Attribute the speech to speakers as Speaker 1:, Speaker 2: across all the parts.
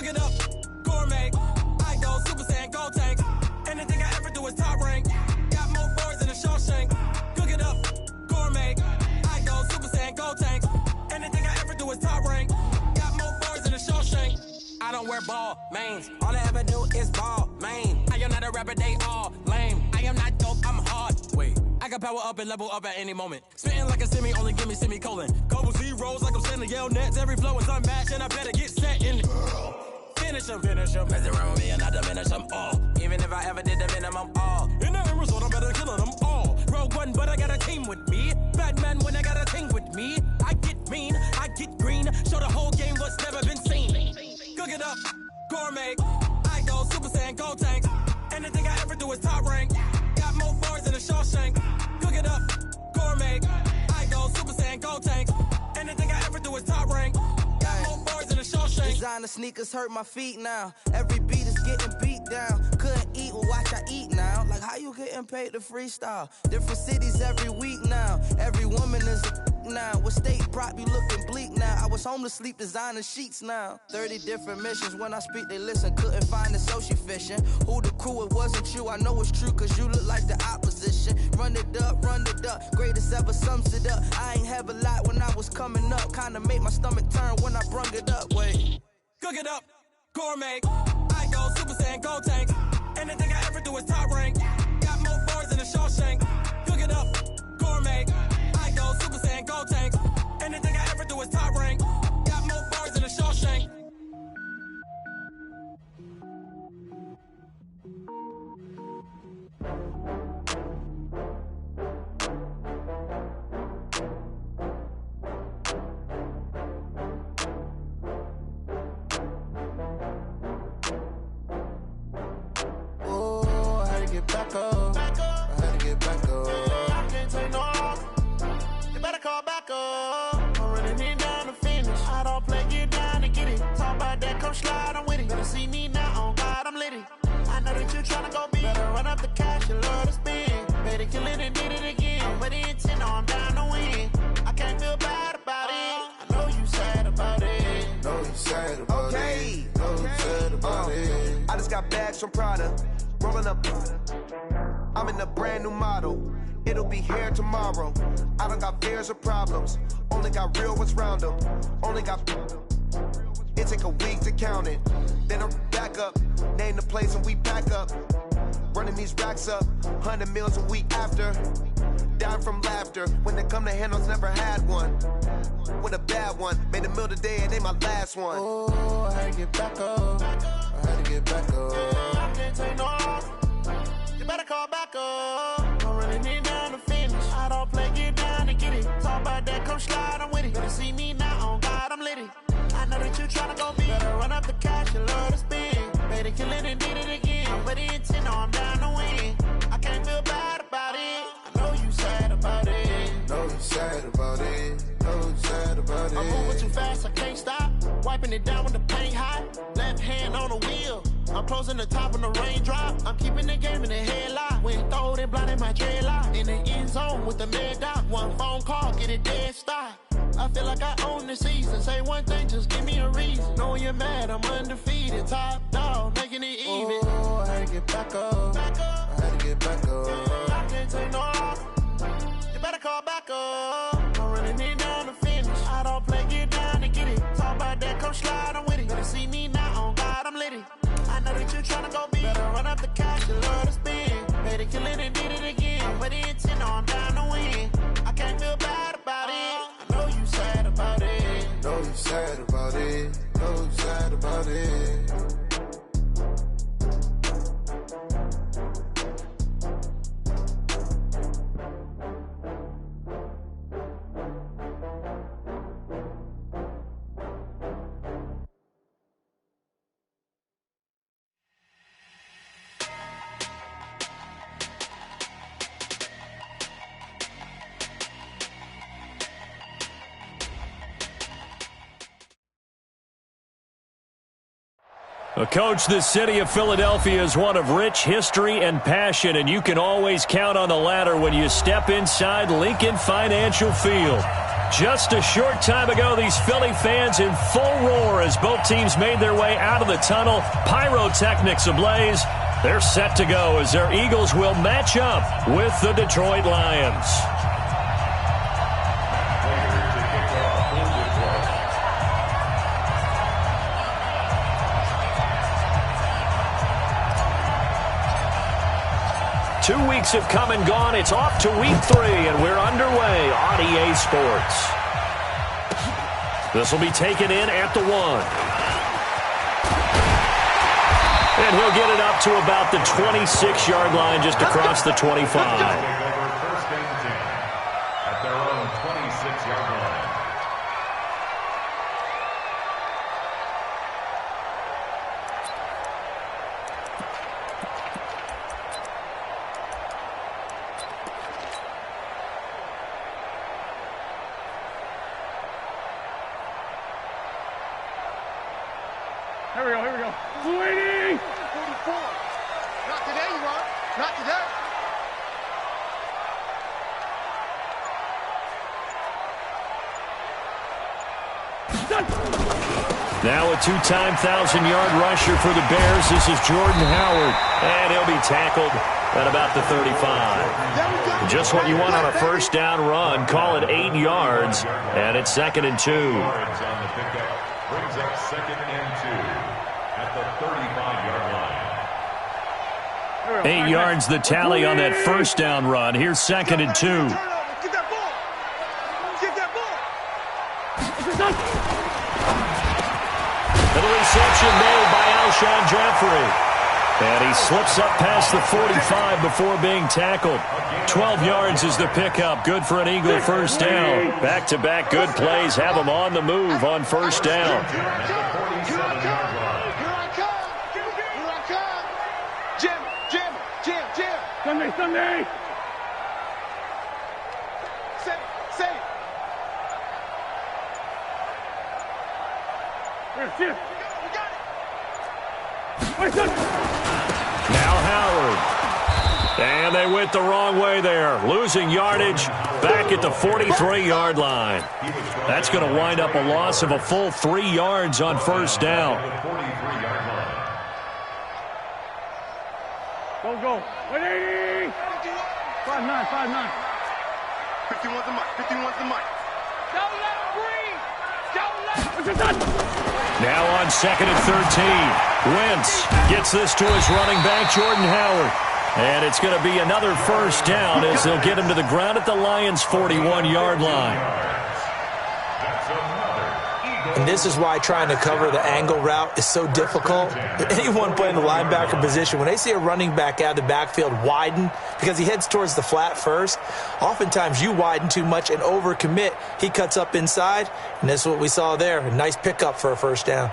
Speaker 1: it up, gourmet. I go Super Saiyan, gold tank. Anything I ever do is top rank. Got more boys in the Shawshank. Cook it up, gourmet. I go Super Saiyan, gold tank. Anything I ever do is top rank. Got more boys in the Shawshank. I don't wear ball mains. All I ever do is ball main. I am not a rapper, they all lame. I am not dope, I'm hard. Wait, I can power up and level up at any moment. Spitting like a semi, only give me semicolon. Couple zeros like I'm sending yell nets. Every flow is unmatched and I better get set in. Finish them. Mess around with me and I diminish them all. Even if I ever did the minimum all. In the end result, I'm better killing them all. Rogue One, but I got a team with me. Batman when I got a team with me. I get mean, I get green. Show the whole game what's never been seen. Cook it up, gourmet. I go Super Saiyan, gold tank. Anything I ever do is top rank. Got more boys in the Shawshank. Cook it up, gourmet. I go Super Saiyan, gold tank. Anything I ever do is top rank. Got more boys in the Shawshank.
Speaker 2: Designer sneakers hurt my feet now. Every beat is getting beat down. Couldn't eat, well watch I eat now. Like how you getting paid to freestyle? Different cities every week now. Every woman is a now. With state prop, you looking bleak now. I was home to sleep, designer sheets now. 30 different missions. When I speak, they listen. Couldn't find it, so she fishing. Who the crew, it wasn't you. I know it's true, cause you look like the opposition. Run it up. Greatest ever sums it up. I ain't have a lot when I was coming up. Kinda made my stomach turn when I brung it up. Wait.
Speaker 1: Cook it up, gourmet. I go Super Saiyan, gold tank. Anything I ever do is top rank. Got more boys in the Shawshank. Cook it up, gourmet. I go Super Saiyan, gold tank. Anything I ever do is top rank. Got more boys in the Shawshank.
Speaker 3: Back up. I had to get back up. I can't take no loss. You better call back up. I'm running it down to finish. I don't play, get down to get it. Talk about that, come slide, I'm with it. Better see me now, on God, I'm litty. I know that you tryna go big. Better run up the cash, you love to spend. Better kill it and did it again. I'm with the intent, I'm down to win. I can't feel bad about it. I know you sad about it.
Speaker 4: Know you sad about it. Know you sad about it. I just got bags from Prada. Rolling up, I'm in a brand new model. It'll be here tomorrow. I don't got fears or problems. Only got real ones round them. Only got. It take a week to count it. Then I'm back up. Name the place and we pack up. Running these racks up. 100 meals a week after. Down from laughter. When they come to handles, never had one. With a bad one. Made a meal today and they my last one.
Speaker 3: Oh, I had to get back up. I had to get back up. I can't take no loss. You better call back up. I'm running it down to finish. I don't play, get down to get it. Talk about that, come slide, I'm with it. Better see me now, on God, I'm litty. I know that you tryna go big. Better run up the cash, you love to spend. Better kill it and did it again. I'm with the intent, I'm down to win. I can't feel bad about it. I know you sad about it.
Speaker 4: Know you sad about it. Know you sad about it.
Speaker 3: I'm moving too fast, I can't stop. Wiping it down with the paint hot. Left hand on the wheel. I'm closing the top on the raindrop. I'm keeping the game in the headlock. When throwed and blinded my dreadlock. In the end zone with the mad dot. One phone call, get it dead stop. I feel like I own the season. Say one thing, just give me a reason. Knowing you're mad, I'm undefeated. Top dog, making it even.
Speaker 4: Oh, I had to get back up. I had to get back up.
Speaker 3: I can't take no loss. You better call back up. I'm running it down to finish. I don't play, get down to get it. Talk about that, come slide, I'm with it. Better see me now, on God, I'm litty. I know that you tryna go big. Better run up the cash, you love to spend. Better kill it and did it again. I'm with the intent, I'm down to win. I can't feel bad about it. I know you sad about it.
Speaker 4: Know you sad about it. Know you sad about it.
Speaker 5: Coach, the city of Philadelphia is one of rich history and passion, and you can always count on the latter when you step inside Lincoln Financial Field. Just a short time ago, these Philly fans in full roar as both teams made their way out of the tunnel. Pyrotechnics ablaze. They're set to go as their Eagles will match up with the Detroit Lions. Two weeks have come and gone. It's off to week 3, and we're underway on EA Sports. This will be taken in at the 1. And he'll get it up to about the 26-yard line, just across the 25.
Speaker 6: First and 10 at their own 26-yard line.
Speaker 7: Here we go. Waiting!
Speaker 8: 44. Not today, you are. Not today.
Speaker 5: Now a 2-time 1,000-yard rusher for the Bears. This is Jordan Howard, and he'll be tackled at about the 35. Just what you want on a first down run. Call it 8 yards, and it's 2nd and 2.
Speaker 6: Yards on the pickup brings up 2nd and 2 at the 35-yard line.
Speaker 5: 8 yards the tally on that first down run. Here's 2nd and 2.
Speaker 8: Get that ball. Get that ball.
Speaker 5: And the reception made by Alshon Jeffrey. And he slips up past the 45 before being tackled. 12 yards is the pickup. Good for an Eagle first down. Back-to-back good plays have them on the move on first down.
Speaker 8: Here I come. Jim.
Speaker 7: Sunday.
Speaker 8: Say.
Speaker 7: Here.
Speaker 8: We got it.
Speaker 5: Now Howard. And they went the wrong way there. Losing yardage back at the 43-yard line. That's going to wind up a loss of a full 3 yards on first down.
Speaker 7: Go. 180. 5-9.
Speaker 8: 51's the mic.
Speaker 7: Don't let him breathe.
Speaker 5: Now on 2nd and 13. Wentz gets this to his running back, Jordan Howard. And it's going to be another first down as they'll get him to the ground at the Lions' 41-yard line.
Speaker 9: And this is why trying to cover the angle route is so difficult. Anyone playing the linebacker position, when they see a running back out of the backfield widen, because he heads towards the flat first, oftentimes you widen too much and overcommit. He cuts up inside, and that's what we saw there. A nice pickup for a first down.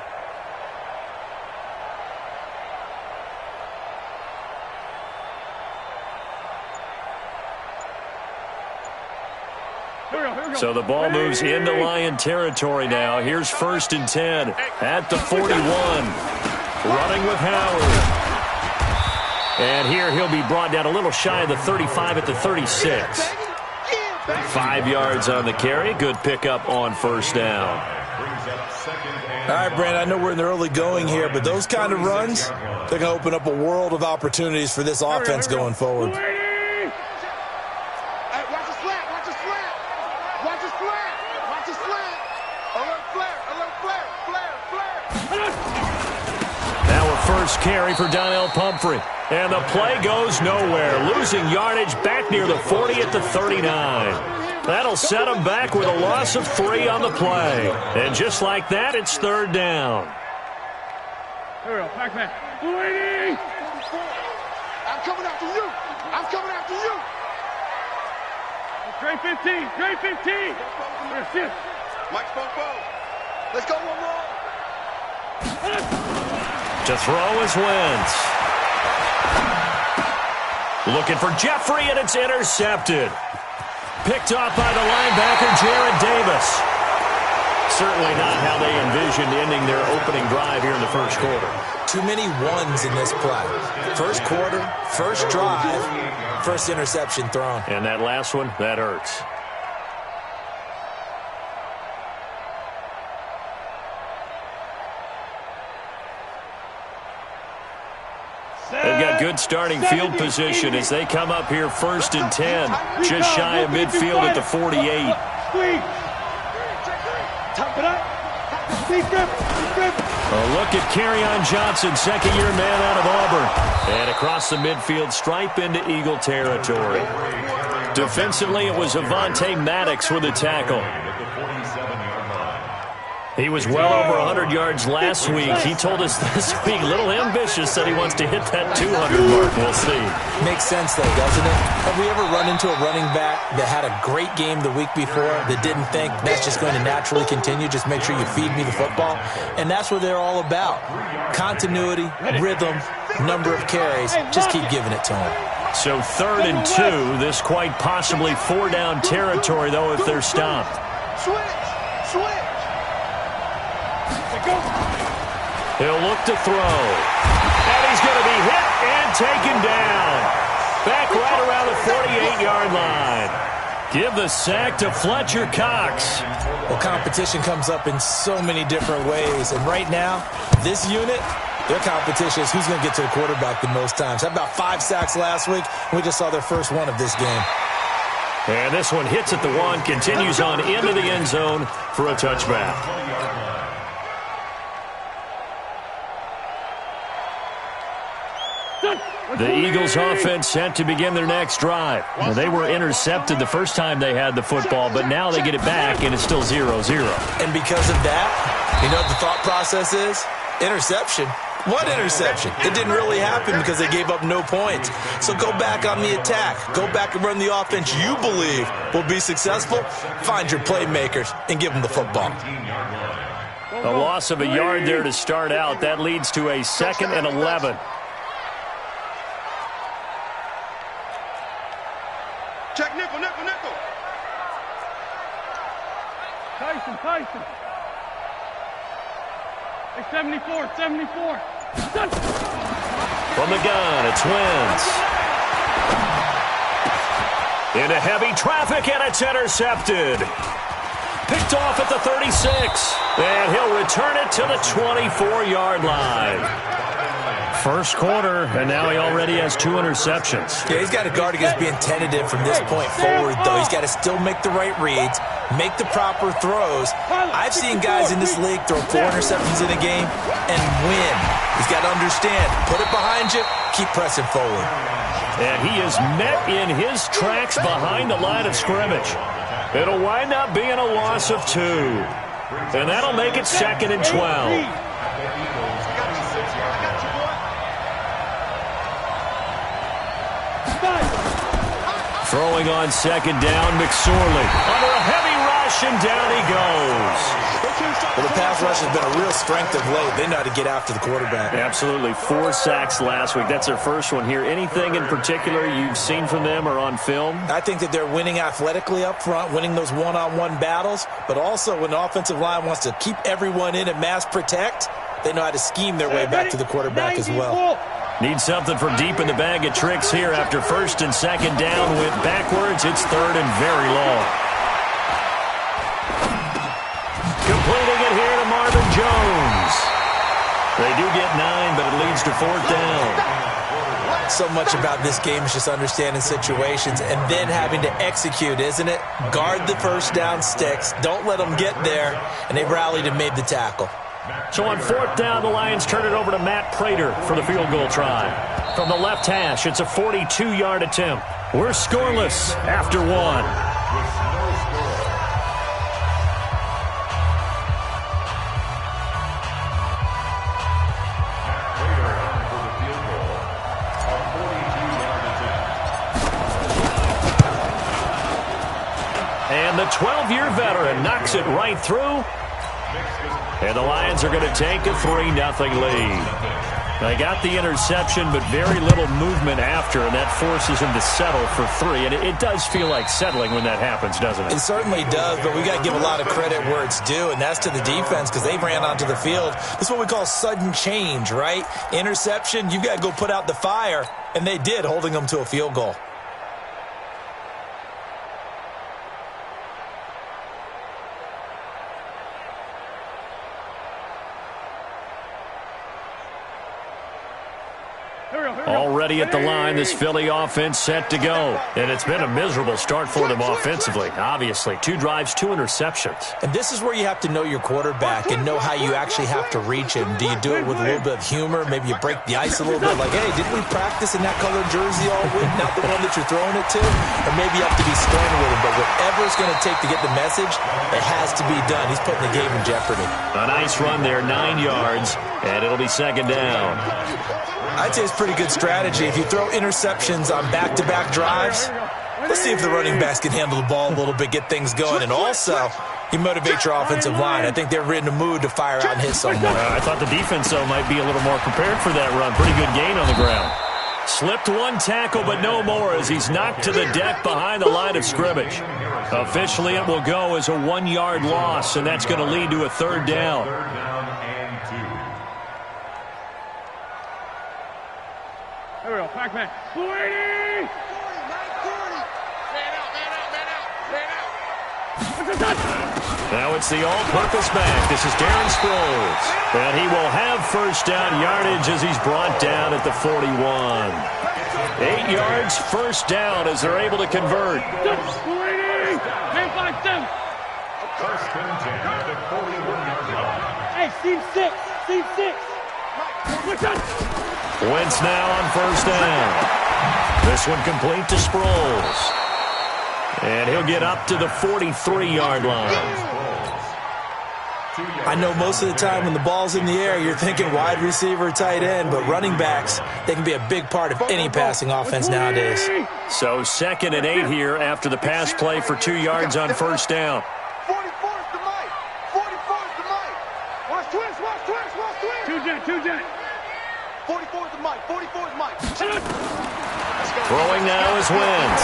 Speaker 5: So the ball moves into Lion territory now. Here's 1st and 10 at the 41. Running with Howard. And here he'll be brought down a little shy of the 35 at the 36. 5 yards on the carry. Good pickup on first down.
Speaker 9: All right, Brandon, I know we're in the early going here, but those kind of runs, they're going to open up a world of opportunities for this offense going forward.
Speaker 5: First carry for Donnell Pumphrey. And the play goes nowhere. Losing yardage back near the 40 at the 39. That'll set him back with a loss of 3 on the play. And just like that, it's 3rd down.
Speaker 7: Here we go. Back.
Speaker 8: I'm coming after you.
Speaker 7: Straight 15. Here,
Speaker 8: Mike Popo. Let's go one more.
Speaker 5: To throw is Wentz. Looking for Jeffrey, and it's intercepted. Picked off by the linebacker, Jared Davis. Certainly not how they envisioned ending their opening drive here in the first quarter.
Speaker 9: Too many ones in this play. First quarter, first drive, first interception thrown.
Speaker 5: And that last one, that hurts. a good starting field position as they come up here 1st and 10, just shy of midfield at the 48. A look at Kerryon Johnson, second-year man out of Auburn. And across the midfield stripe into Eagle territory. Defensively, it was Avonte Maddox with a tackle. He was well over 100 yards last week. He told us this week, a little ambitious, said he wants to hit that 200 mark. We'll see.
Speaker 9: Makes sense, though, doesn't it? Have we ever run into a running back that had a great game the week before that didn't think that's just going to naturally continue? Just make sure you feed me the football. And that's what they're all about. Continuity, rhythm, number of carries. Just keep giving it to them.
Speaker 5: So 3rd and 2. This quite possibly 4-down territory, though, if they're stopped.
Speaker 8: Switch.
Speaker 5: He'll look to throw. And he's going to be hit and taken down. Back right around the 48-yard line. Give the sack to Fletcher Cox.
Speaker 9: Well, competition comes up in so many different ways. And right now, this unit, their competition is who's going to get to the quarterback the most times. Had about 5 sacks last week. We just saw their first one of this game.
Speaker 5: And this one hits at the 1, continues on into the end zone for a touchback. The Eagles offense set to begin their next drive. Well, they were intercepted the first time they had the football, but now they get it back, and it's still 0-0.
Speaker 9: And because of that, you know what the thought process is? Interception. What interception? It didn't really happen because they gave up no points. So go back on the attack. Go back and run the offense you believe will be successful. Find your playmakers and give them the football.
Speaker 5: A loss of a yard there to start out. That leads to a 2nd and 11.
Speaker 8: Check nickel.
Speaker 7: Tyson. Hey, 74.
Speaker 5: From the gun, it's Wentz. Into heavy traffic, and it's intercepted. Picked off at the 36. And he'll return it to the 24-yard line. First quarter, and now he already has 2 interceptions.
Speaker 9: Yeah, he's got to guard against being tentative from this point forward, though. He's got to still make the right reads, make the proper throws. I've seen guys in this league throw 4 interceptions in a game and win. He's got to understand, put it behind you, keep pressing forward.
Speaker 5: And he is met in his tracks behind the line of scrimmage. It'll wind up being a loss of 2. And that'll make it 2nd and 12. Throwing on 2nd down, McSorley. Under a heavy rush, and down he goes.
Speaker 9: Well, the pass rush has been a real strength of late. They know how to get after the quarterback.
Speaker 5: Absolutely. 4 sacks last week. That's their first one here. Anything in particular you've seen from them or on film?
Speaker 9: I think that they're winning athletically up front, winning those one-on-one battles, but also when the offensive line wants to keep everyone in and mass protect, they know how to scheme their way back to the quarterback as well.
Speaker 5: Need something from deep in the bag of tricks here after 1st and 2nd down. Went backwards. It's 3rd and very long. Completing it here to Marvin Jones. They do get 9, but it leads to 4th down.
Speaker 9: So much about this game is just understanding situations and then having to execute, isn't it? Guard the first down sticks. Don't let them get there. And they rallied and made the tackle.
Speaker 5: So on 4th down, the Lions turn it over to Matt Prater for the field goal try. From the left hash, it's a 42-yard attempt. We're scoreless after 1. And the 12-year veteran knocks it right through. And the Lions are going to take a 3-0 lead. They got the interception, but very little movement after, and that forces him to settle for 3. And it does feel like settling when that happens, doesn't it?
Speaker 9: It certainly does, but we got to give a lot of credit where it's due, and that's to the defense because they ran onto the field. This is what we call sudden change, right? Interception, you've got to go put out the fire, and they did, holding them to a field goal.
Speaker 5: Already at the line, this Philly offense set to go. And it's been a miserable start for them offensively, obviously. 2 drives, 2 interceptions.
Speaker 9: And this is where you have to know your quarterback and know how you actually have to reach him. Do you do it with a little bit of humor? Maybe you break the ice a little bit, like, hey, didn't we practice in that colored jersey all week, not the one that you're throwing it to? Or maybe you have to be stern with him. But whatever it's going to take to get the message, it has to be done. He's putting the game in jeopardy.
Speaker 5: A nice run there, 9 yards, and it'll be second down.
Speaker 9: I'd say it's pretty good strategy. If you throw interceptions on back-to-back drives, let's see if the running backs can handle the ball a little bit, get things going. And also, you motivate your offensive line. I think they're in the mood to fire out and hit someone.
Speaker 5: I thought the defense, though, might be a little more prepared for that run. Pretty good gain on the ground. Slipped 1 tackle, but no more as he's knocked to the deck behind the line of scrimmage. Officially, it will go as a 1-yard loss, and that's going to lead to a third down.
Speaker 7: There we go. Pac-Man. 40!
Speaker 8: Man out.
Speaker 5: Now it's the all-purpose back. This is Darren Sproles. And he will have first down yardage as he's brought down at the 41. 8 yards, first down as they're able to convert.
Speaker 7: 40! Man 5-7.
Speaker 6: First and 10 at the 41-yard line.
Speaker 7: Hey, Steve 6. Steve 6. What's up?
Speaker 5: Wentz now on first down. This one complete to Sproles. And he'll get up to the 43-yard line.
Speaker 9: I know most of the time when the ball's in the air, you're thinking wide receiver, tight end, but running backs, they can be a big part of any passing offense nowadays.
Speaker 5: So 2nd and 8 here after the pass play for 2 yards on first down.
Speaker 8: 44's the mic. 44's the mic. Watch twist.
Speaker 7: Two jet.
Speaker 8: 44's the mic. 44's mic.
Speaker 5: Throwing now is Wentz.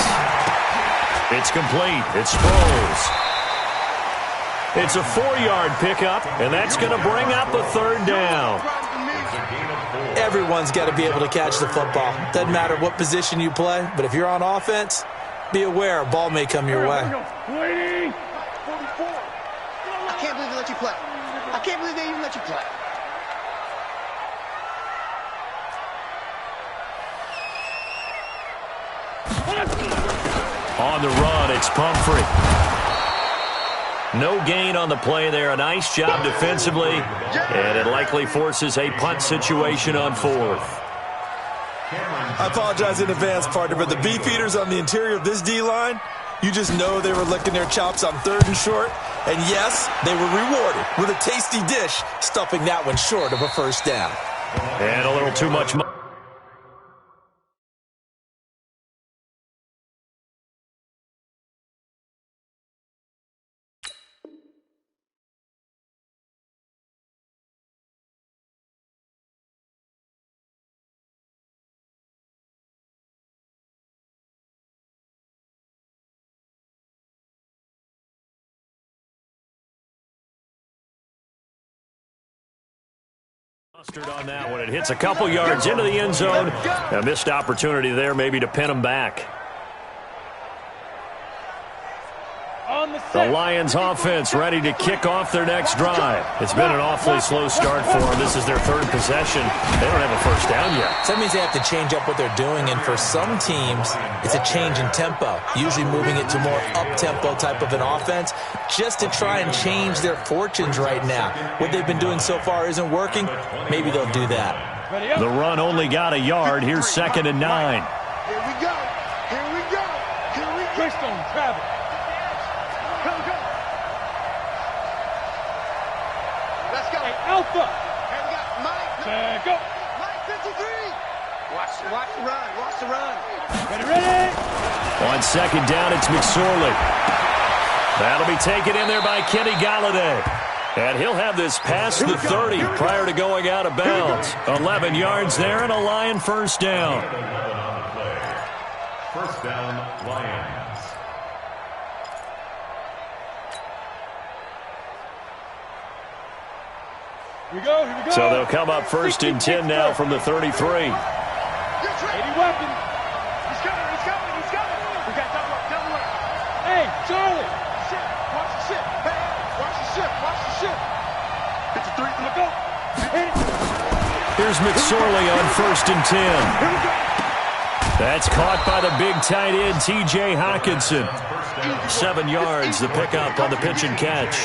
Speaker 5: It's complete. It's Sproles. It's a 4-yard pickup, and that's going to bring up a third down.
Speaker 9: Everyone's got to be able to catch the football. Doesn't matter what position you play, but if you're on offense, be aware a ball may come your way.
Speaker 7: 44.
Speaker 8: I can't believe they let you play. I can't believe they even let you play.
Speaker 5: On the run, it's Pumphrey. No gain on the play there. A nice job defensively, and it likely forces a punt situation on 4th.
Speaker 9: I apologize in advance, partner, but the beef eaters on the interior of this D-line, you just know they were licking their chops on 3rd and short. And yes, they were rewarded with a tasty dish, stuffing that one short of a first down.
Speaker 5: And a little too much money. Mustard on that one. It hits a couple yards into the end zone. A missed opportunity there maybe to pin him back. The Lions offense ready to kick off their next drive. It's been an awfully slow start for them. This is their 3rd possession. They don't have a first down yet.
Speaker 9: So that means they have to change up what they're doing, and for some teams, it's a change in tempo, usually moving it to more up-tempo type of an offense, just to try and change their fortunes right now. What they've been doing so far isn't working. Maybe they'll do that.
Speaker 5: The run only got a yard. Here's 2nd and 9.
Speaker 8: Here we go.
Speaker 7: Twist on travel.
Speaker 8: Go. Let's go.
Speaker 7: Hey, Alpha.
Speaker 8: Here we got Mike.
Speaker 7: Go.
Speaker 8: Mike 53. Watch the run.
Speaker 7: Ready.
Speaker 5: On 2nd down, it's McSorley. That'll be taken in there by Kenny Galladay. And he'll have this past the 30 prior to going out of bounds. 11 yards there and a Lion first down.
Speaker 6: First down, Lions.
Speaker 7: Here we go.
Speaker 5: So they'll come up 1st and 10 now from the 33.
Speaker 7: 80 weapon.
Speaker 8: He's coming. We got double up.
Speaker 7: Hey, Charlie.
Speaker 8: Watch the ship. Hey, watch the ship. 53. Look up.
Speaker 5: Here's McSorley on 1st and 10. That's caught by the big tight end, T.J. Hawkinson. 7 yards, the pickup on the pitch and catch.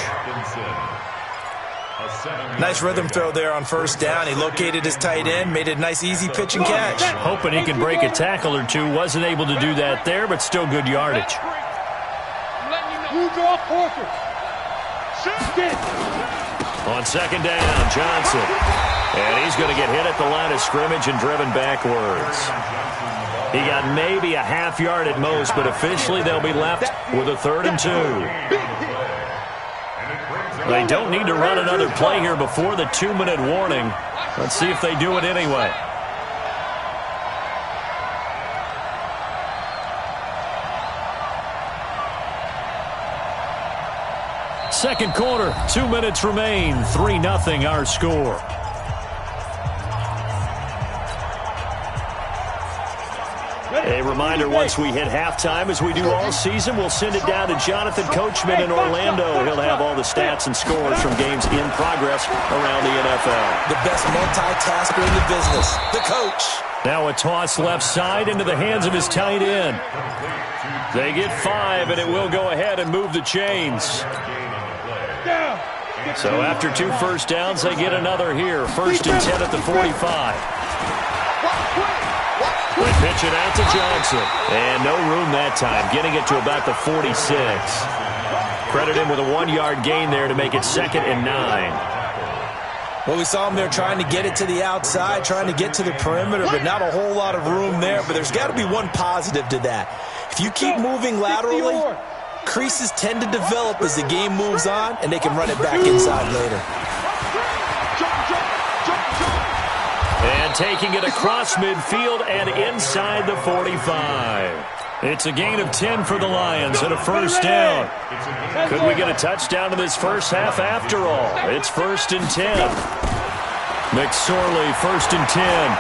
Speaker 9: Nice rhythm throw there on 1st down. He located his tight end, made it a nice, easy pitch and catch.
Speaker 5: Hoping he could break a tackle or two. Wasn't able to do that there, but still good yardage. On 2nd down, Johnson. And he's going to get hit at the line of scrimmage and driven backwards. He got maybe a half yard at most, but officially they'll be left with a 3rd and 2. They don't need to run another play here before the 2-minute warning. Let's see if they do it anyway. Second quarter, 2 minutes remain. 3-0 our score. A reminder, once we hit halftime, as we do all season, we'll send it down to Jonathan Coachman in Orlando. He'll have all the stats and scores from games in progress around the NFL.
Speaker 9: The best multitasker in the business, the coach.
Speaker 5: Now a toss left side into the hands of his tight end. They get 5, and it will go ahead and move the chains. So after 2 first downs, they get another here. 1st and 10 at the 45. They pitch it out to Johnson. And no room that time, getting it to about the 46. Credit him with a 1-yard gain there to make it 2nd and 9.
Speaker 9: Well, we saw him there trying to get it to the outside, trying to get to the perimeter, but not a whole lot of room there. But there's got to be one positive to that. If you keep moving laterally, creases tend to develop as the game moves on, and they can run it back inside later.
Speaker 5: And taking it across midfield and inside the 45. It's a gain of 10 for the Lions and a 1st down. Could we get a touchdown in this first half after all? It's 1st and 10. McSorley, 1st and 10.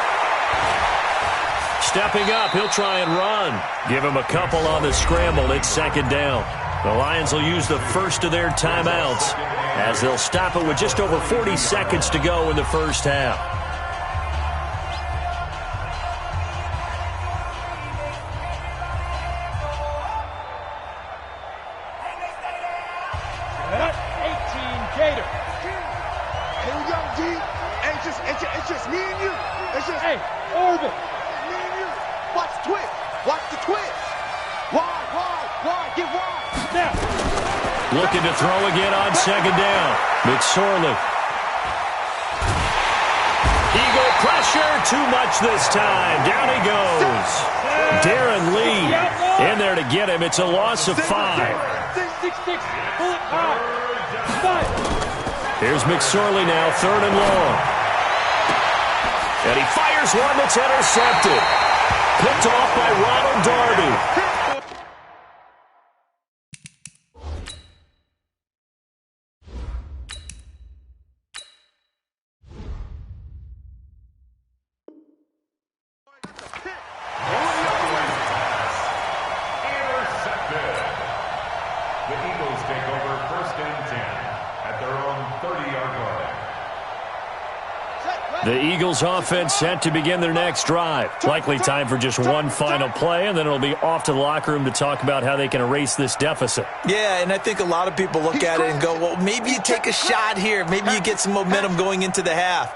Speaker 5: Stepping up, he'll try and run. Give him a couple on the scramble. It's 2nd down. The Lions will use the first of their timeouts as they'll stop it with just over 40 seconds to go in the first half.
Speaker 7: It's just me and you. It's just, hey, orbit. Me and you. Watch the twist. Watch the twist. Wide, get wide. Now.
Speaker 5: Looking to throw again on 2nd down. McSorley. Eagle pressure, too much this time. Down he goes. Darren Lee in there to get him. It's a loss of 5.
Speaker 7: 6-6. Pull it high.
Speaker 5: Here's McSorley now, 3rd and long. And he fires one that's intercepted. Picked off by Ronald Darby. The Eagles offense set to begin their next drive. Likely time for just one final play, and then it'll be off to the locker room to talk about how they can erase this deficit.
Speaker 9: Yeah, and I think a lot of people look at it and go, well, maybe you take a shot here. Maybe you get some momentum going into the half.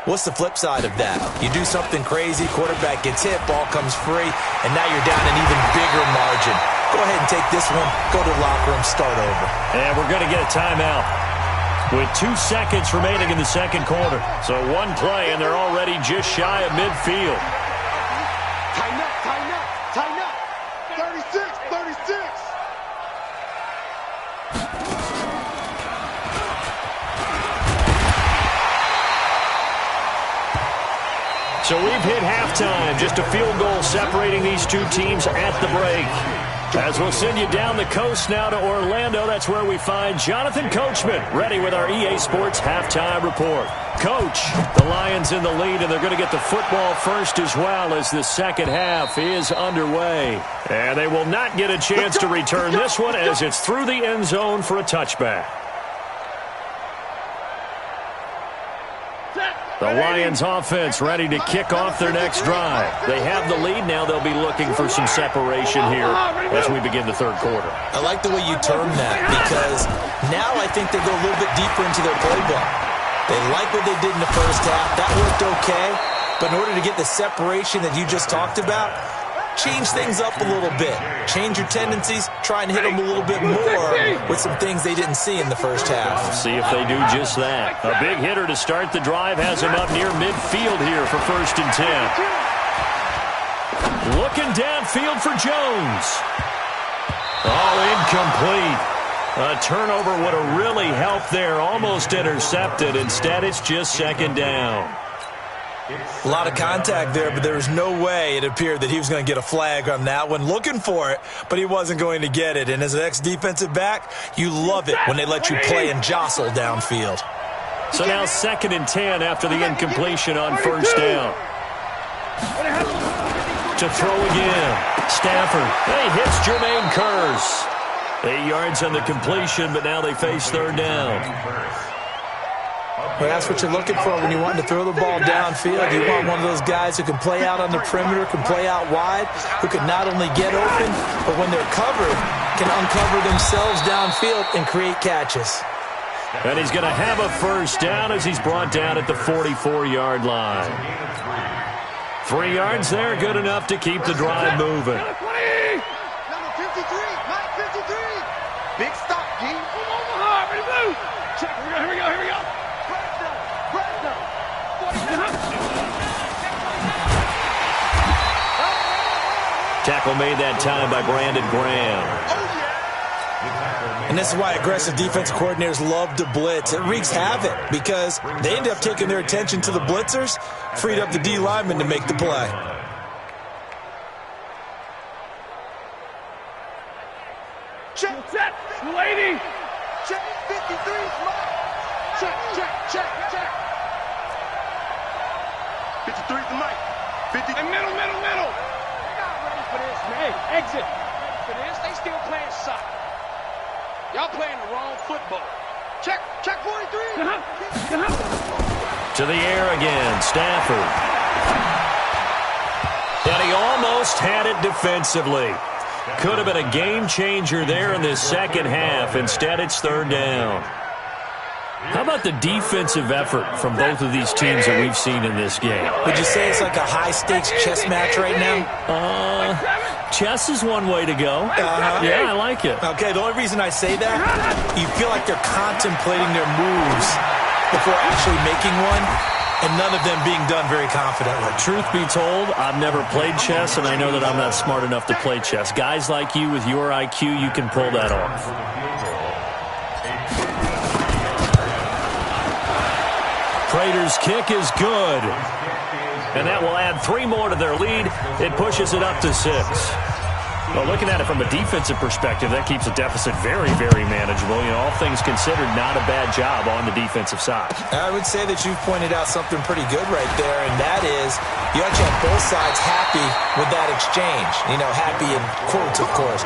Speaker 9: What's the flip side of that? You do something crazy, quarterback gets hit, ball comes free, and now you're down an even bigger margin. Go ahead and take this one, go to the locker room, start over.
Speaker 5: And we're going to get a timeout with 2 seconds remaining in the second quarter. So one play, and they're already just shy of midfield.
Speaker 7: Tighten up. 36.
Speaker 5: So we've hit halftime. Just a field goal separating these two teams at the break. As we'll send you down the coast now to Orlando, that's where we find Jonathan Coachman ready with our EA Sports halftime report. Coach, the Lions in the lead, and they're going to get the football first as well as the second half is underway. And they will not get a chance to return this one as it's through the end zone for a touchback.
Speaker 7: Set.
Speaker 5: The Lions offense ready to kick off their next drive. They have the lead. Now they'll be looking for some separation here as we begin the third quarter.
Speaker 9: I like the way you term that, because now I think they go a little bit deeper into their playbook. They like what they did in the first half. That worked okay. But in order to get the separation that you just talked about, change things up a little bit. Change your tendencies. Try and hit them a little bit more with some things they didn't see in the first half.
Speaker 5: See if they do just that. A big hitter to start the drive has him up near midfield here for 1st and 10. Looking downfield for Jones. Oh, incomplete. A turnover would have really helped there. Almost intercepted. Instead, it's just 2nd down.
Speaker 9: A lot of contact there, but there was no way it appeared that he was going to get a flag on that one. Looking for it, but he wasn't going to get it. And as an ex-defensive back, you love it when they let you play and jostle downfield.
Speaker 5: So now 2nd and 10 after the incompletion on 1st down. To throw again. Stafford. He hits Jermaine Kearse. 8 yards on the completion, but now they face 3rd down.
Speaker 9: Well, that's what you're looking for when you want to throw the ball downfield. You want one of those guys who can play out on the perimeter, can play out wide, who can not only get open, but when they're covered, can uncover themselves downfield and create catches.
Speaker 5: And he's going to have a 1st down as he's brought down at the 44-yard line. 3 yards there, good enough to keep the drive moving.
Speaker 7: Number 53, Mike 53. Big stop, G. Omaha, ready to move. Check, here we go.
Speaker 5: Tackle made that time by Brandon Graham.
Speaker 9: And this is why aggressive defensive coordinators love to blitz. It wreaks havoc because they end up taking their attention to the blitzers, freed up the D lineman to make the play.
Speaker 7: Check, set, lady. Check, 53, smart. Check. 53 to Mike. 50. And middle. They're not ready for this, man. Hey, exit. For this, they still playing soccer. Y'all playing the wrong football. Check 43.
Speaker 5: To the air again, Stafford. And he almost had it defensively. Could have been a game changer there in this 2nd half. Instead, it's 3rd down. How about the defensive effort from both of these teams that we've seen in this game?
Speaker 9: Would you say it's like a high-stakes chess match right now?
Speaker 5: Chess is one way to go. Yeah, I like it.
Speaker 9: Okay, the only reason I say that, you feel like they're contemplating their moves before actually making one, and none of them being done very confidently.
Speaker 5: Truth be told, I've never played chess, and I know that I'm not smart enough to play chess. Guys like you with your IQ, you can pull that off. Prater's kick is good. And that will add 3 more to their lead. It pushes it up to 6. Well, looking at it from a defensive perspective, that keeps a deficit very, very manageable. You know, all things considered, not a bad job on the defensive side.
Speaker 9: I would say that you've pointed out something pretty good right there, and that is you actually have both sides happy with that exchange. You know, happy in quotes, of course.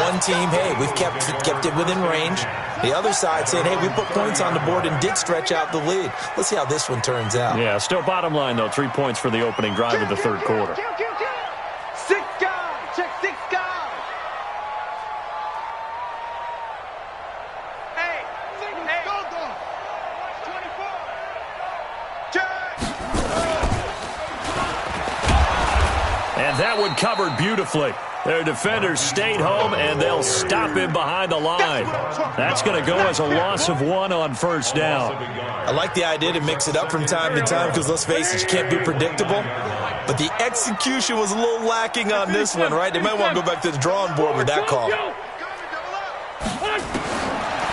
Speaker 9: One team, hey, we've kept it within range. The other side saying, hey, we put points on the board and did stretch out the lead. Let's see how this one turns out.
Speaker 5: Yeah, still bottom line, though, 3 points for the opening drive of the 3rd quarter.
Speaker 7: 6 guys. Check 6 guys. Hey. Go. 24. Check.
Speaker 5: And that one covered beautifully. Their defenders stayed home, and they'll stop him behind the line. That's going to go as a loss of 1 on 1st down.
Speaker 9: I like the idea to mix it up from time to time because, let's face it, you can't be predictable. But the execution was a little lacking on this one, right? They might want to go back to the drawing board with that call.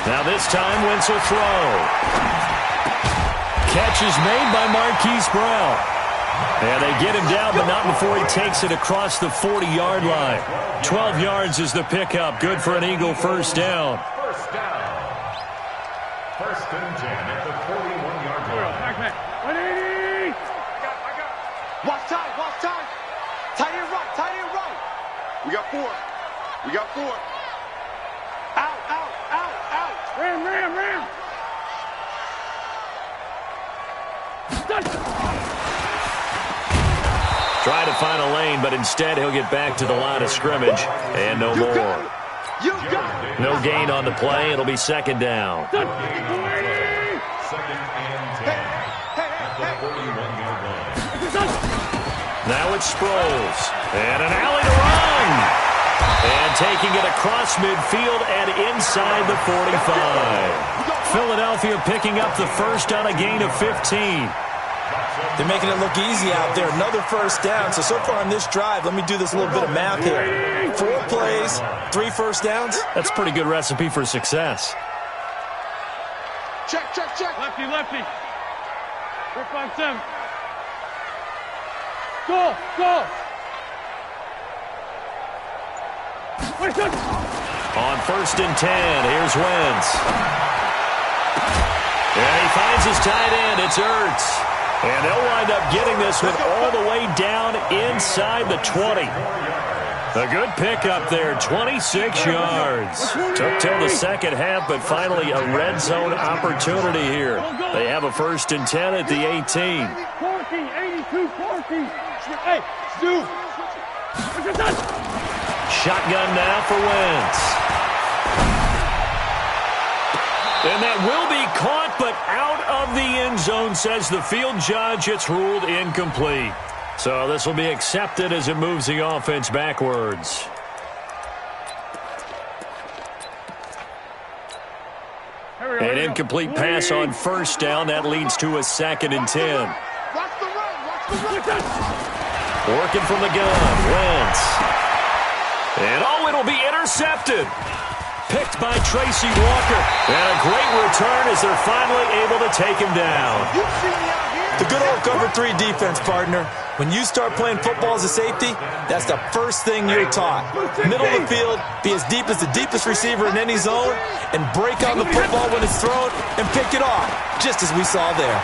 Speaker 5: Now this time, Wentz will throw. Catch is made by Marquise Brown. And they get him down, but not before he takes it across the 40-yard line. 12 yards is the pickup. Good for an Eagle 1st down.
Speaker 6: 1st down. 1st and 10 at the 41-yard line.
Speaker 7: 180. I got. Watch time. Tight end right. We got 4. Out. Ram. Touchdown.
Speaker 5: Trying to find a lane, but instead he'll get back to the line of scrimmage, and no more. No gain on the play. It'll be second down.
Speaker 6: Second and 10 at the 41-yard line.
Speaker 5: Now it's Sproles. And an alley to run. And taking it across midfield and inside the 45. Philadelphia picking up the first on a gain of 15.
Speaker 9: They're making it look easy out there. Another first down. So far on this drive, let me do this little bit of math here. 4 plays, 3 first downs.
Speaker 5: That's a pretty good recipe for success.
Speaker 7: Check. Lefty. 4-5-7. Go.
Speaker 5: On first and 10, here's Wentz. And he finds his tight end. It's Ertz. And they'll wind up getting this one all the way down inside the 20. A good pickup there, 26 yards. Took till the second half, but finally a red zone opportunity here. They have a first and 10 at the 18.
Speaker 7: 14. Hey, Stu.
Speaker 5: Shotgun now for Wentz. And that will be caught, but out of the end zone, says the field judge. It's ruled incomplete. So this will be accepted as it moves the offense backwards. An incomplete pass on first down. That leads to a second and 10. Working from the gun, Wentz. And it'll be intercepted. Picked by Tracy Walker. And a great return as they're finally able to take him down.
Speaker 9: The good old cover 3 defense, partner. When you start playing football as a safety, that's the first thing you're taught. Middle of the field, be as deep as the deepest receiver in any zone, and break on the football when it's thrown and pick it off, just as we saw there.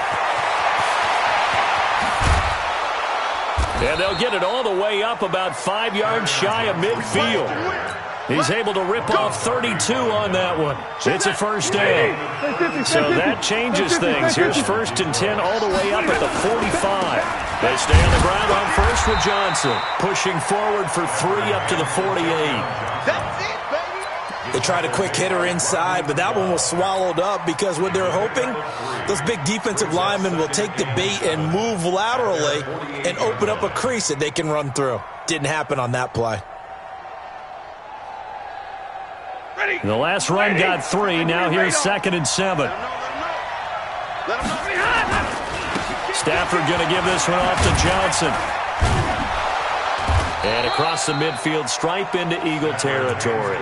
Speaker 5: And they'll get it all the way up about 5 yards shy of midfield. He's able to rip off 32 on that one. It's a first down. So that changes things. Here's first and 10 all the way up at the 45. They stay on the ground on first with Johnson. Pushing forward for 3 up to the 48.
Speaker 9: They tried a quick hitter inside, but that one was swallowed up because what they're hoping, those big defensive linemen will take the bait and move laterally and open up a crease that they can run through. Didn't happen on that play.
Speaker 5: The last run got 3. Now here's second and 7. Stafford going to give this one off to Johnson. And across the midfield stripe into Eagle territory.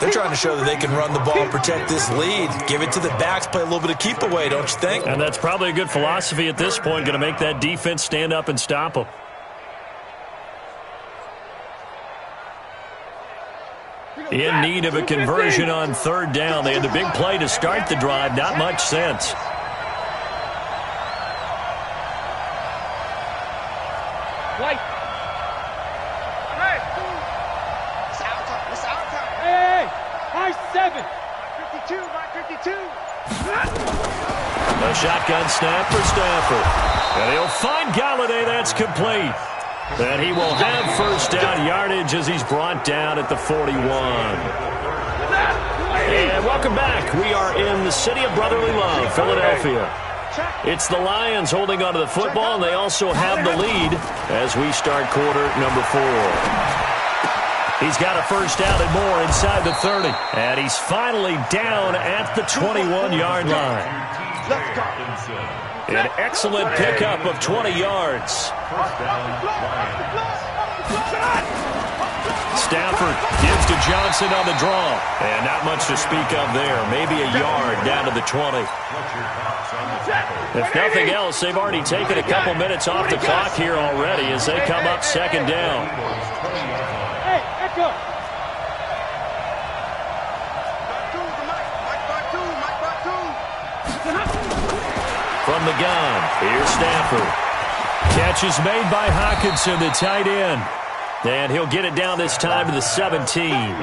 Speaker 9: They're trying to show that they can run the ball and protect this lead. Give it to the backs, play a little bit of keep away, don't you think?
Speaker 5: And that's probably a good philosophy at this point, going to make that defense stand up and stop them. In need of a conversion on third down. They had the big play to start the drive. Not much sense.
Speaker 7: White. Hey, high 7. 52.
Speaker 5: A shotgun snap for Stafford. And he'll find Galladay. That's complete. And he will have first down yardage as he's brought down at the 41. And welcome back. We are in the city of brotherly love, Philadelphia. It's the Lions holding onto the football, and they also have the lead as we start quarter number 4. He's got a first down and more inside the 30. And he's finally down at the 21-yard line. An excellent pickup of 20 yards. Stafford gives to Johnson on the draw. And not much to speak of there. Maybe a yard down to the 20. If nothing else, they've already taken a couple minutes off the clock here already as they come up second down.
Speaker 7: Hey, echo.
Speaker 5: From the gun, here's Stafford. Catch is made by Hockenson, the tight end. And he'll get it down this time to the 17.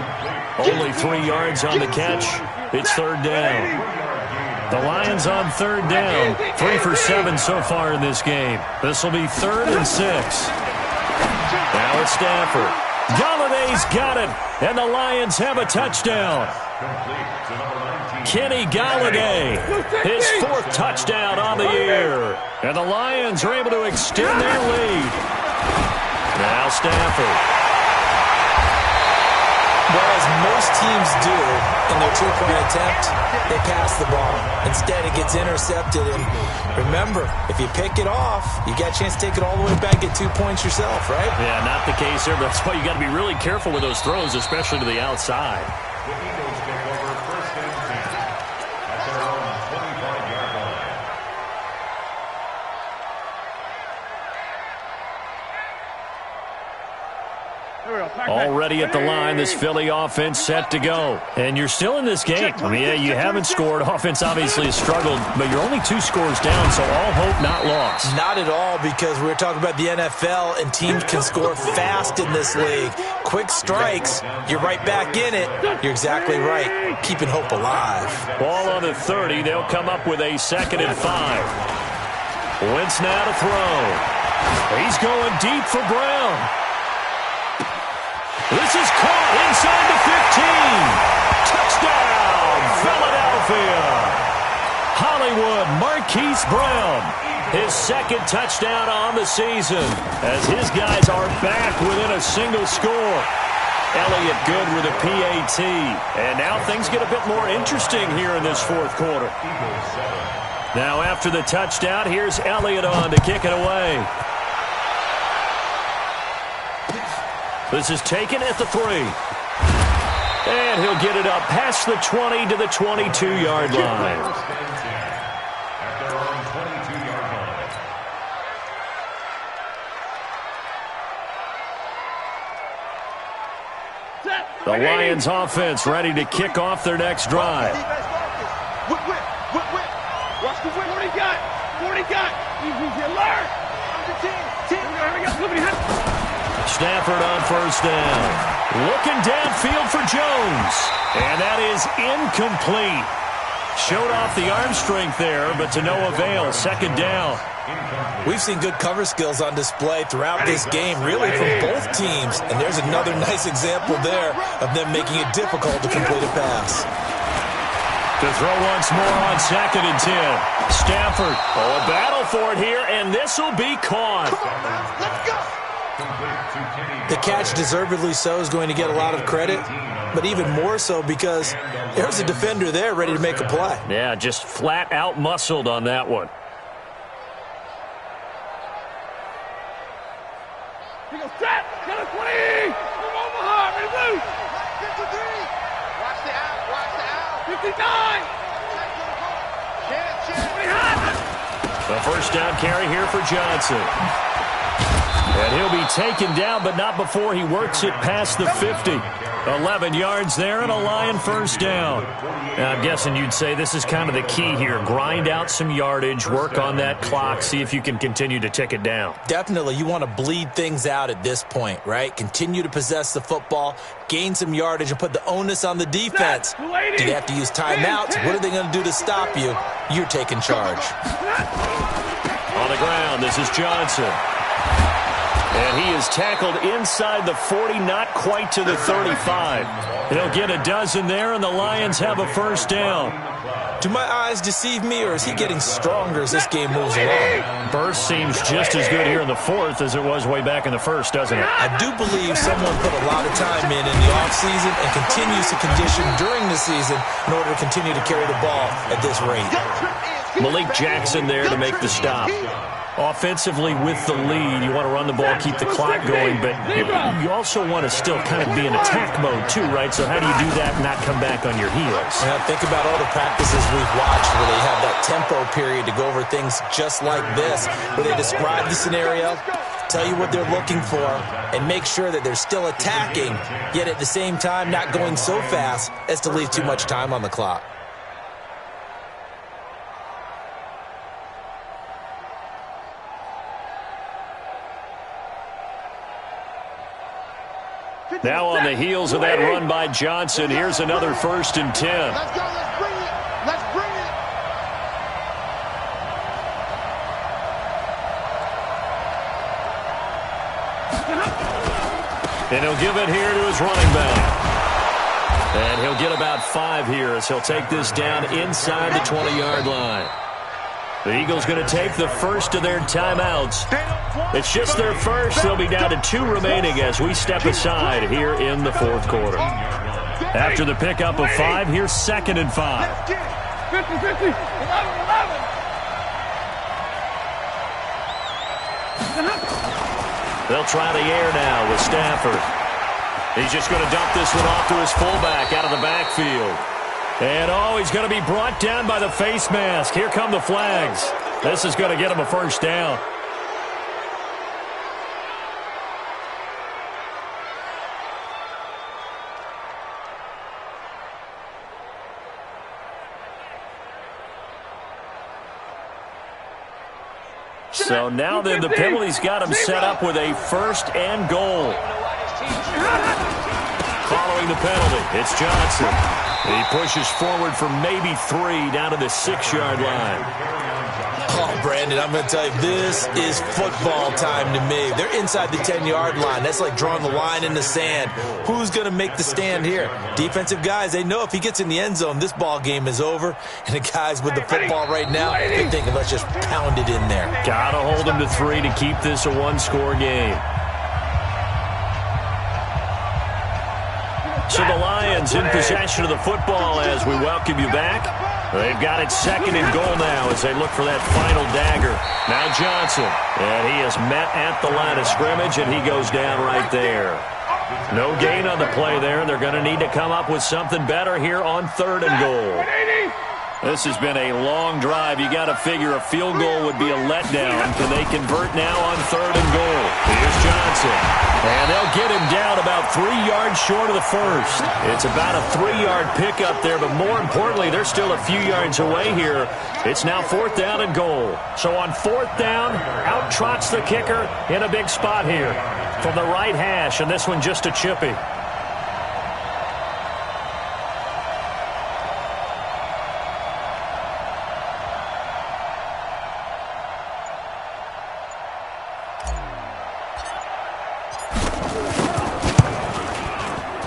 Speaker 5: Only 3 yards on the catch. It's third down. The Lions on third down. 3 for 7 so far in this game. This will be 3rd and 6. Now it's Stafford. Galladay's got it, and the Lions have a touchdown. Kenny Galladay, his 4th touchdown on the year. And the Lions are able to extend their lead. Now Stafford.
Speaker 9: Well, as most teams do in their two-point attempt, they pass the ball. Instead, it gets intercepted. And remember, if you pick it off, you got a chance to take it all the way back, get 2 points yourself, right?
Speaker 5: Yeah, not the case here. That's why you got to be really careful with those throws, especially to the outside.
Speaker 6: The Eagles take over 1st and 10 at their own 25-yard line.
Speaker 5: Already at the line, this Philly offense set to go. And you're still in this game. I mean, yeah, you haven't scored. Offense obviously has struggled, but you're only 2 scores down, so all hope not lost.
Speaker 9: Not at all, because we're talking about the NFL, and teams can score fast in this league. Quick strikes, you're right back in it. You're exactly right. Keeping hope alive.
Speaker 5: Ball on the 30. They'll come up with a 2nd and 5. Wentz now to throw. He's going deep for Brown. This is caught inside the 15. Touchdown, Philadelphia. Hollywood Marquise Brown, his 2nd touchdown on the season, as his guys are back within a single score. Elliott good with a PAT. And now things get a bit more interesting here in this 4th quarter. Now after the touchdown, here's Elliott on to kick it away. This is taken at the 3. And he'll get it up past the 20 to the 22-yard line.
Speaker 6: At their own 22-yard line.
Speaker 5: The Lions offense ready to kick off their next drive.
Speaker 7: Watch the whip. What he got? What he got? He's alert.
Speaker 5: Stafford on 1st down. Looking downfield for Jones. And that is incomplete. Showed off the arm strength there, but to no avail. 2nd down.
Speaker 9: We've seen good cover skills on display throughout this game, really from both teams. And there's another nice example there of them making it difficult to complete a pass.
Speaker 5: To throw once more on 2nd and 10. Stafford, a battle for it here, and this will be caught.
Speaker 7: Let's go.
Speaker 9: The catch, deservedly so, is going to get a lot of credit, but even more so because there's a defender there ready to make a play.
Speaker 5: Yeah, just flat out muscled on that one.
Speaker 7: He goes set. Got a 20. Come on, Mahar. Ready to move. 53. Watch the out. Watch the out. 59.
Speaker 5: The 1st down carry here for Johnson. And he'll be taken down, but not before he works it past the 50. 11 yards there and a Lion 1st down. Now, I'm guessing you'd say this is kind of the key here. Grind out some yardage, work on that clock, see if you can continue to tick it down.
Speaker 9: Definitely, you want to bleed things out at this point, right? Continue to possess the football, gain some yardage, and put the onus on the defense. Do they have to use timeouts? What are they going to do to stop you? You're taking charge.
Speaker 5: On the ground, this is Johnson. And he is tackled inside the 40, not quite to the 35. He'll get a dozen there, and the Lions have a 1st down.
Speaker 9: Do my eyes deceive me, or is he getting stronger as this game moves along?
Speaker 5: Burst seems just as good here in the 4th as it was way back in the 1st, doesn't it?
Speaker 9: I do believe someone put a lot of time in the offseason and continues to condition during the season in order to continue to carry the ball at this rate.
Speaker 5: Malik Jackson there to make the stop. Offensively with the lead, you want to run the ball, keep the clock going, but you also want to still kind of be in attack mode too, right? So how do you do that and not come back on your heels?
Speaker 9: Yeah, think about all the practices we've watched where they have that tempo period to go over things just like this, where they describe the scenario, tell you what they're looking for, and make sure that they're still attacking, yet at the same time not going so fast as to leave too much time on the clock.
Speaker 5: Now on the heels of that run by Johnson, here's another 1st and 10.
Speaker 7: Let's go. Let's bring it. Let's bring it.
Speaker 5: And he'll give it here to his running back. And he'll get about 5 here as he'll take this down inside the 20-yard line. The Eagles going to take the first of their timeouts. It's just their first. They'll be down to 2 remaining as we step aside here in the fourth quarter. After the pickup of 5, here's 2nd and 5.
Speaker 7: 50, 50, 11, 11.
Speaker 5: They'll try the air now with Stafford. He's just going to dump this one off to his fullback out of the backfield. And, he's going to be brought down by the face mask. Here come the flags. This is going to get him a first down. So now then the penalty's got him set up with a 1st and goal. Following the penalty, it's Johnson. He pushes forward for maybe 3 down to the 6-yard line.
Speaker 9: Oh, Brandon, I'm going to tell you, this is football time to me. They're inside the 10-yard line. That's like drawing the line in the sand. Who's going to make the stand here? Defensive guys, they know if he gets in the end zone, this ball game is over. And the guys with the football right now, they're thinking, let's just pound it in there.
Speaker 5: Got to hold him to 3 to keep this a 1-score game. So the Lions in possession of the football as we welcome you back. They've got it 2nd and goal now as they look for that final dagger. Now Johnson, and he is met at the line of scrimmage, and he goes down right there. No gain on the play there. They're going to need to come up with something better here on 3rd and goal. This has been a long drive. You got to figure a field goal would be a letdown. Can they convert now on 3rd and goal? Here's Johnson. And they'll get him down about 3 yards short of the first. It's about a 3-yard pickup there, but more importantly, they're still a few yards away here. It's now 4th down and goal. So on 4th down, out trots the kicker in a big spot here from the right hash, and this one just a chippy.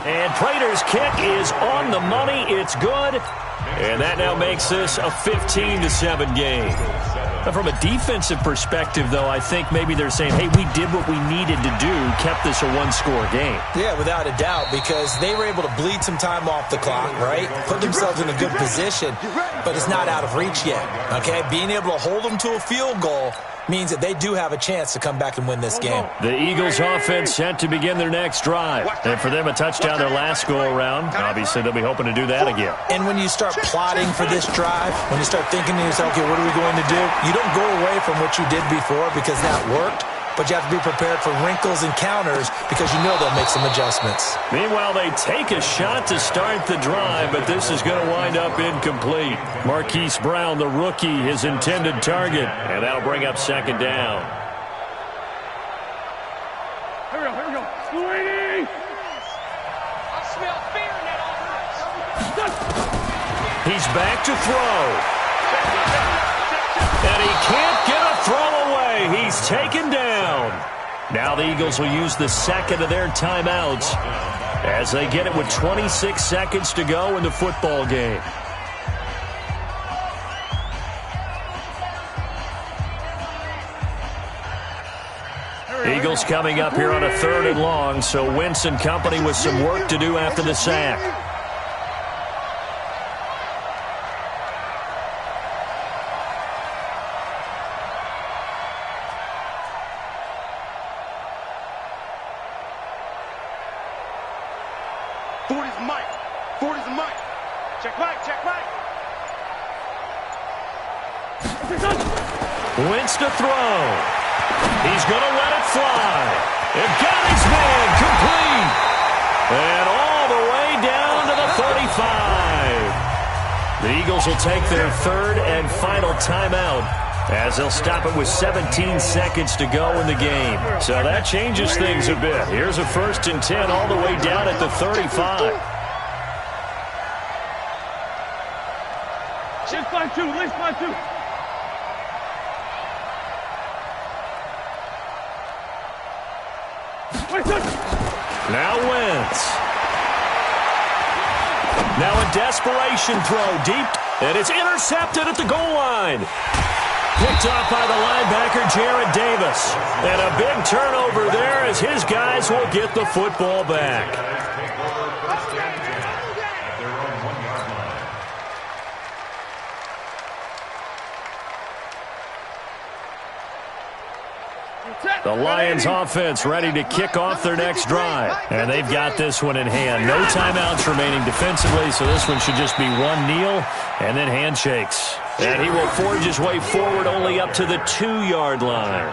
Speaker 5: And Prater's kick is on the money. It's good. And that now makes this a 15-7 game. But from a defensive perspective, though, I think maybe they're saying, hey, we did what we needed to do, kept this a 1-score game.
Speaker 9: Yeah, without a doubt, because they were able to bleed some time off the clock, right? Put themselves in a good position, but it's not out of reach yet, okay? Being able to hold them to a field goal means that they do have a chance to come back and win this game.
Speaker 5: The Eagles offense set to begin their next drive. And for them, a touchdown their last go-around. Obviously, they'll be hoping to do that again.
Speaker 9: And when you start plotting for this drive, when you start thinking to yourself, okay, what are we going to do? You don't go away from what you did before because that worked. But you have to be prepared for wrinkles and counters because you know they'll make some adjustments.
Speaker 5: Meanwhile, they take a shot to start the drive, but this is going to wind up incomplete. Marquise Brown, the rookie, his intended target, and that'll bring up 2nd down.
Speaker 7: Here we go. Sweetie! I smell fear in that offense.
Speaker 5: He's back to throw. And he can't get a throw away. He's taken down. Now the Eagles will use the 2nd of their timeouts as they get it with 26 seconds to go in the football game. Eagles coming up here on a 3rd and long, so Wentz and company with some work to do after the sack. Wentz to throw. He's going to let it fly. It got his man complete. And all the way down to the 35. The Eagles will take their 3rd and final timeout as they'll stop it with 17 seconds to go in the game. So that changes things a bit. Here's a 1st and 10 all the way down at the 35.
Speaker 7: Just by 2, at least by 2.
Speaker 5: Now Wentz. Now a desperation throw deep, and it's intercepted at the goal line. Picked off by the linebacker, Jared Davis. And a big turnover there as his guys will get the football back. The Lions offense ready to kick off their next drive. And they've got this one in hand. No timeouts remaining defensively, so this one should just be one kneel and then handshakes. And he will forge his way forward only up to the 2-yard line.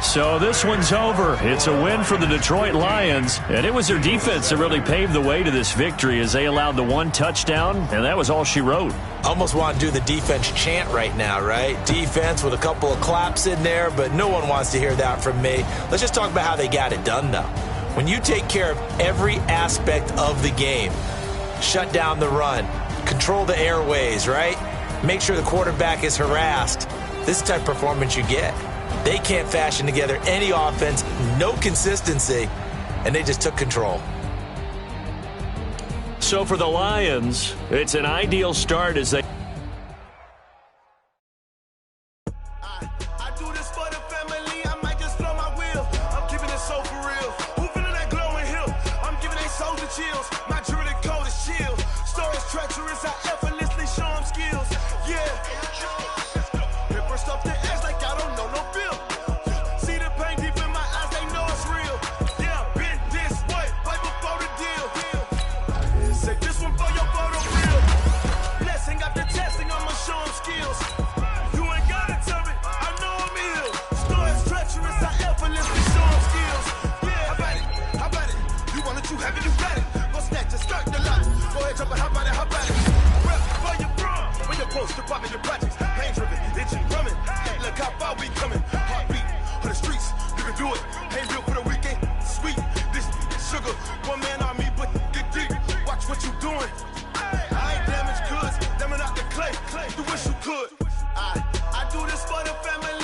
Speaker 5: So this one's over. It's a win for the Detroit Lions, and it was their defense that really paved the way to this victory as they allowed the 1 touchdown, and that was all she wrote.
Speaker 9: Almost want to do the defense chant right now, right? Defense with a couple of claps in there, but no one wants to hear that from me. Let's just talk about how they got it done, though. When you take care of every aspect of the game, shut down the run, control the airways, right? Make sure the quarterback is harassed. This type of performance you get. They can't fashion together any offense, no consistency, and they just took control.
Speaker 5: So for the Lions, it's an ideal start as they...
Speaker 3: I do this for the family, I might just blow my wheel. I'm keeping it so for real. Who feeling that glowing hill? I'm giving they soldier chills. My jewelry code is chill. Stories treacherous, I effortlessly show them skills. Yeah. Paper stuff that acts like I don't know no bill. See the pain deep in my eyes, they know it's real. Yeah, been this way, right before the deal. Say this one for your photo real. Blessing after testing, I'ma show them skills. You ain't gotta tell me, I know I'm ill. Stories treacherous, I effortlessly show them skills. Yeah, how about it? You want it, you have it, you got it. Go snatch it, start the lot. Go ahead, jump it, how about it? Rep for your bro, when you're supposed to pop in your projects. Pain driven, itchy, drumming. Look how far we coming. Heartbeat on the streets, you can do it. Ain't real for the weekend, sweet. This sugar, one man army, but dig deep. Watch what you doing. I ain't damaged goods, them out the clay. You wish you could. I do this for the family.